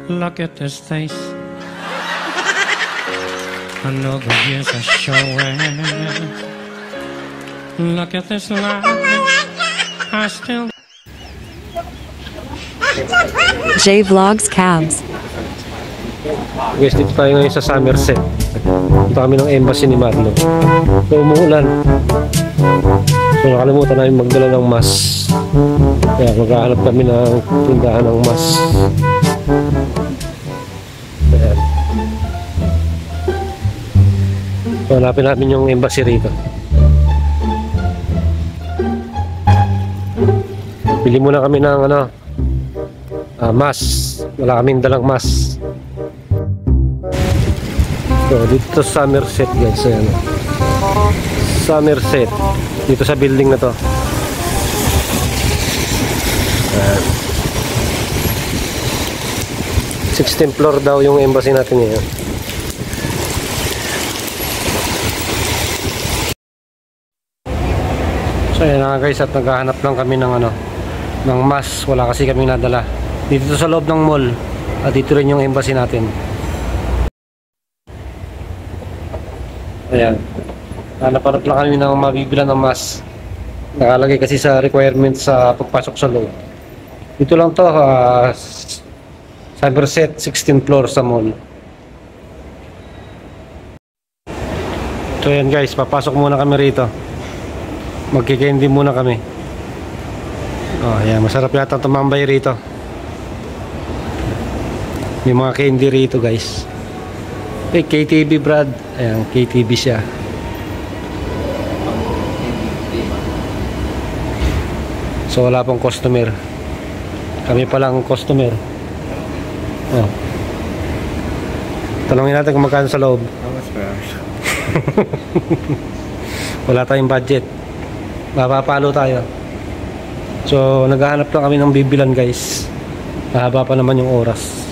Look at this face. Another year's a showing. Look at this life. I still. J Vlogs Cabs. Guys, dito tayo ngayon sa Somerset. Dito kami ng embassy ni Marlon. So, umuulan. So, nakalimutan namin magdala ng mask. Kaya maghahanap kami ng tindahan ng mask. Ayan. So, hanapin namin yung embassy rito. Bili muna kami ng mask. Wala kaming dalang mask. So, dito sa Somerset guys. Ayan. Somerset. Dito sa building na to. Ayan. 16th floor daw yung embassy natin ngayon. So ayan nga guys, at naghahanap lang kami ng ng mask. Wala kasi kami nadala. Dito sa loob ng mall. At dito rin yung embassy natin. Ayan. Hanap-hanap lang kami ng mabibilan ng mask. Nakalagay kasi sa requirements sa pagpasok sa loob. Dito lang to, Somerset, 16th floor sa mall. So ayan guys, papasok muna kami rito. Magkikendi muna kami. Oh, ayan, masarap yata tumambay rito. May mga candy rito guys. KTV Brad. Ayan, KTV siya. So wala pong customer. Kami pa lang customer. Oh. Tanungin natin kung magkano sa loob. Wala tayong budget. Mapapalo tayo. So naghahanap lang kami ng bibilan guys. Mahaba pa naman yung oras.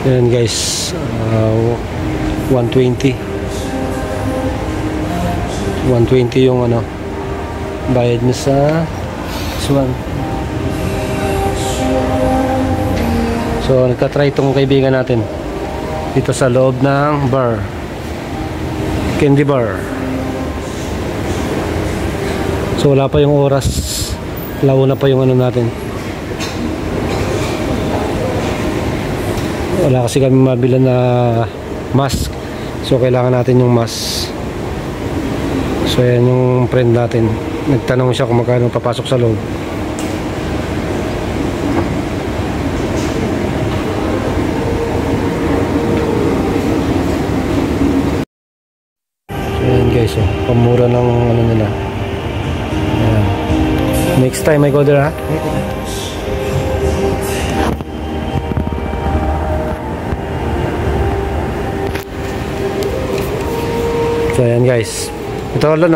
Ayan guys, 120 yung bayad na sa Swan. So nagka-try itong kaibigan natin dito sa loob ng bar, candy bar. So wala pa yung oras, launa pa yung natin. Wala kasi kami mabilan na mask. So kailangan natin yung mask. So yan yung friend natin. Nagtanong siya kung magkano papasok sa loob. So yan guys, pamura ng nila. Ayan. Next time I go there, ha? So ayan guys, ito ulit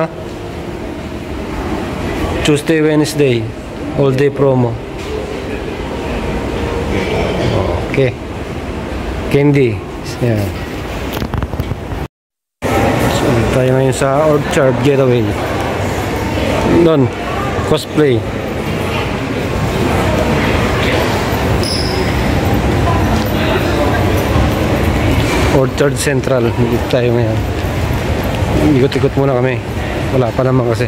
Tuesday, Wednesday, all day promo. Okay, candy. Ayan. So tayo ngayon sa Orchard Getaway. Doon, cosplay. Orchard Central, dito tayo ngayon. Ikot-ikot muna kami. Wala pa naman kasi.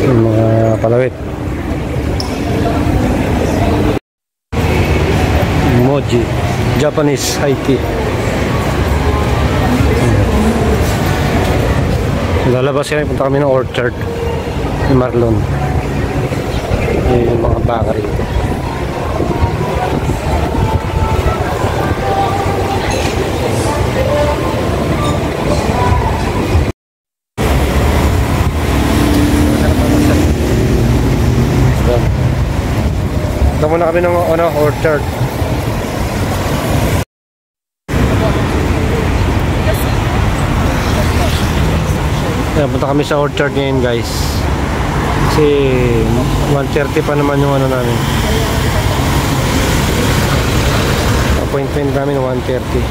Yung mga palawit. Moji Japanese high tea. Lalabas kami, punta kami ng Orchard ni Marlon. Yung mga baka rito. Punta muna kami ng Orchard. Punta kami sa orchard ngayon guys. Kasi 1:30 pa naman yung ano namin. Appointment namin 1:30.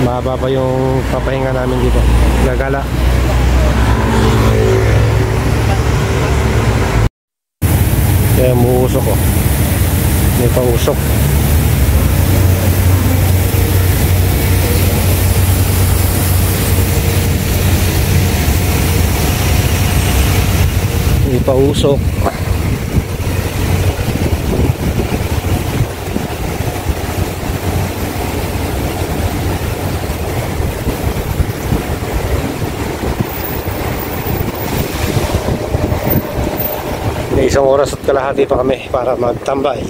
Mahaba pa yung papahinga namin dito. Gagala. Kaya muusok ko. May pausok. May pausok. May 1 oras at kalahati pa kami para magtambay.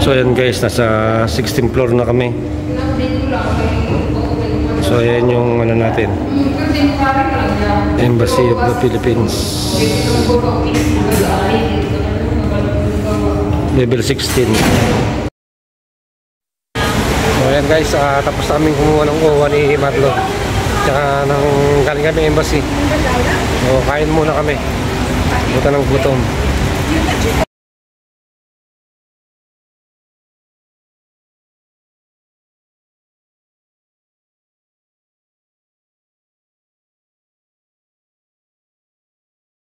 So ayan guys, nasa 16th floor na kami. So ayan yung ano natin, Embassy of the Philippines, level 16. So ayan guys, tapos namin kumuha ng OWA ni Marlon, tsaka ng galing kami embassy. So kain muna kami, buta ng gutom.